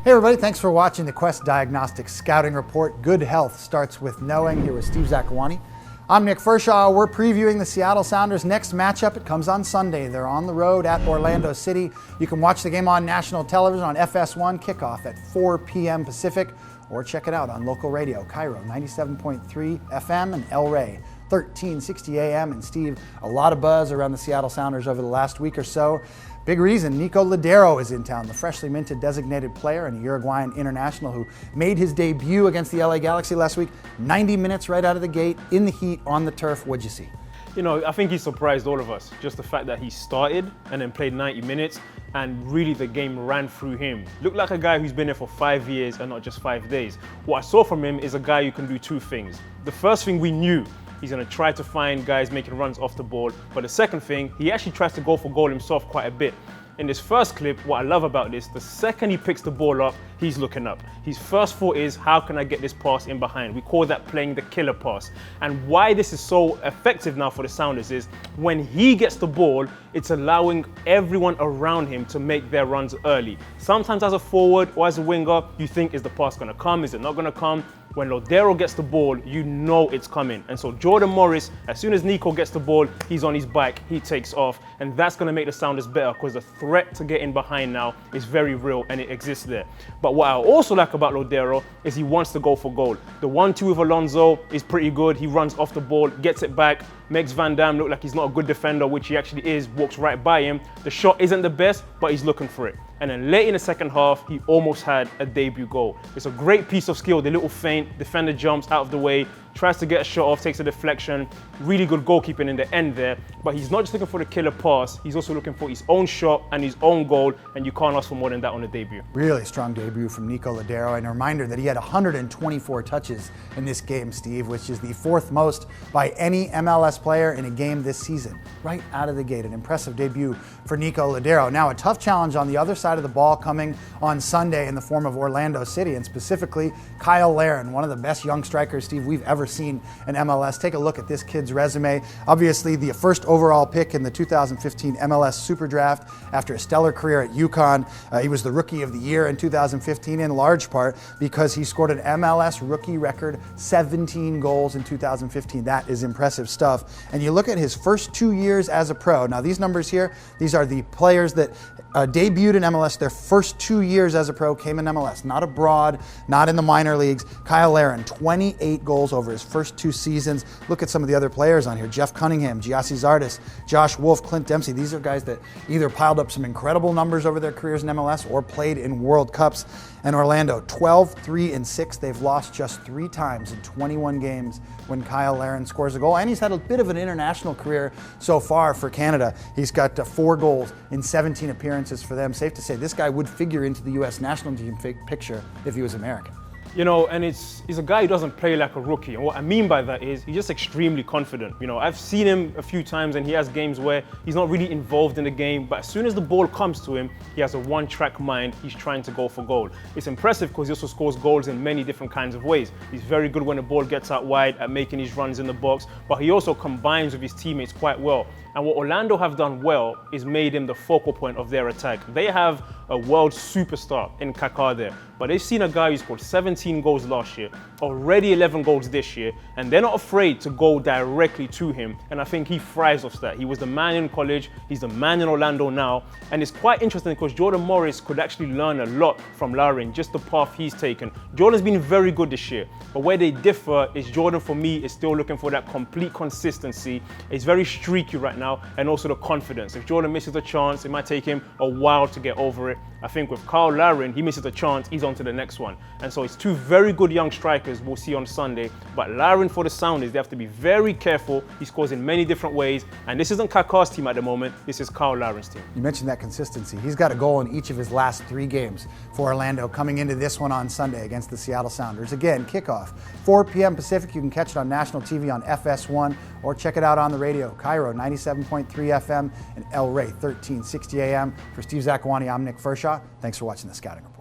Hey everybody, thanks for watching the Quest Diagnostics Scouting Report. Good health starts with knowing. Here with Steve Zakuani. I'm Nick Firchau. We're previewing the Seattle Sounders' next matchup. It comes on Sunday. They're on the road at Orlando City. You can watch the game on national television on FS1, kickoff at 4 p.m. Pacific, or check it out on local radio, Cairo 97.3 FM and El Rey 1360 AM. And Steve, a lot of buzz around the Seattle Sounders over the last week or so. Big reason, Nico Lodeiro is in town, the freshly minted designated player and Uruguayan international who made his debut against the LA Galaxy last week. 90 minutes right out of the gate, in the heat, on the turf. What'd you see? You know, I think he surprised all of us. Just the fact that he started and then played 90 minutes and really the game ran through him. Looked like a guy who's been there for 5 years and not just 5 days. What I saw from him is a guy who can do two things. The first thing, we knew he's going to try to find guys making runs off the ball. But the second thing, he actually tries to go for goal himself quite a bit. In this first clip, what I love about this, the second he picks the ball up, he's looking up. His first thought is, how can I get this pass in behind? We call that playing the killer pass. And why this is so effective now for the Sounders is, when he gets the ball, it's allowing everyone around him to make their runs early. Sometimes as a forward or as a winger, you think, is the pass going to come? Is it not going to come? When Lodeiro gets the ball, you know it's coming. And so Jordan Morris, as soon as Nico gets the ball, he's on his bike, he takes off. And that's going to make the Sounders better, because the threat to get in behind now is very real and it exists there. But what I also like about Lodeiro is he wants to go for goal. The 1-2 with Alonso is pretty good. He runs off the ball, gets it back, makes Van Dam look like he's not a good defender, which he actually is, walks right by him. The shot isn't the best, but he's looking for it. And then late in the second half, he almost had a debut goal. It's a great piece of skill, the little feint, defender jumps out of the way, tries to get a shot off, takes a deflection. Really good goalkeeping in the end there. But he's not just looking for the killer pass, he's also looking for his own shot and his own goal, and you can't ask for more than that on a debut. Really strong debut from Nico Lodeiro, and a reminder that he had 124 touches in this game, Steve, which is the fourth most by any MLS player in a game this season. Right out of the gate, an impressive debut for Nico Lodeiro. Now a tough challenge on the other side of the ball coming on Sunday in the form of Orlando City, and specifically Cyle Larin, one of the best young strikers, Steve, we've ever seen in MLS. Take a look at this kid's resume. Obviously the first overall pick in the 2015 MLS Super Draft after a stellar career at UConn. He was the Rookie of the Year in 2015 in large part because he scored an MLS rookie record 17 goals in 2015. That is impressive stuff. And you look at his first 2 years as a pro. Now these numbers here, these are the players that debuted in MLS. Their first 2 years as a pro came in MLS, not abroad, not in the minor leagues. Cyle Larin, 28 goals over his first 2 seasons. Look at some of the other players on here. Jeff Cunningham, Giassi Zardes, Josh Wolf, Clint Dempsey. These are guys that either piled up some incredible numbers over their careers in MLS or played in World Cups. And Orlando, 12, 3, and 6. They've lost just 3 times in 21 games when Cyle Larin scores a goal. And he's had a bit of an international career so far for Canada. He's got 4 goals in 17 appearances for them. Safe to say this guy would figure into the U.S. national team picture if he was American. You know, and he's a guy who doesn't play like a rookie. And what I mean by that is he's just extremely confident. You know, I've seen him a few times and he has games where he's not really involved in the game, but as soon as the ball comes to him, he has a one-track mind. He's trying to go for goal. It's impressive because he also scores goals in many different kinds of ways. He's very good when the ball gets out wide at making his runs in the box, but he also combines with his teammates quite well. And what Orlando have done well is made him the focal point of their attack. They have a world superstar in Kaká there, but they've seen a guy who scored 17 goals last year, already 11 goals this year, and they're not afraid to go directly to him. And I think he thrives off that. He was the man in college, he's the man in Orlando now, and it's quite interesting because Jordan Morris could actually learn a lot from Larin, just the path he's taken. Jordan's been very good this year, but where they differ is Jordan, for me, is still looking for that complete consistency. He's very streaky right now, and also the confidence. If Jordan misses a chance, it might take him a while to get over it. I think with Cyle Larin, he misses a chance, he's on to the next one. And so it's 2 very good young strikers we'll see on Sunday. But Larin, for the Sounders, they have to be very careful. He scores in many different ways. And this isn't Kaká's team at the moment, this is Cyle Larin's team. You mentioned that consistency. He's got a goal in each of his last 3 games for Orlando coming into this one on Sunday against the Seattle Sounders. Again, kickoff, 4 p.m. Pacific. You can catch it on national TV on FS1 or check it out on the radio, Cairo 97.3 FM and El Rey 1360 AM. For Steve Zakuani, I'm Nick Firchau. Thanks for watching the Scouting Report.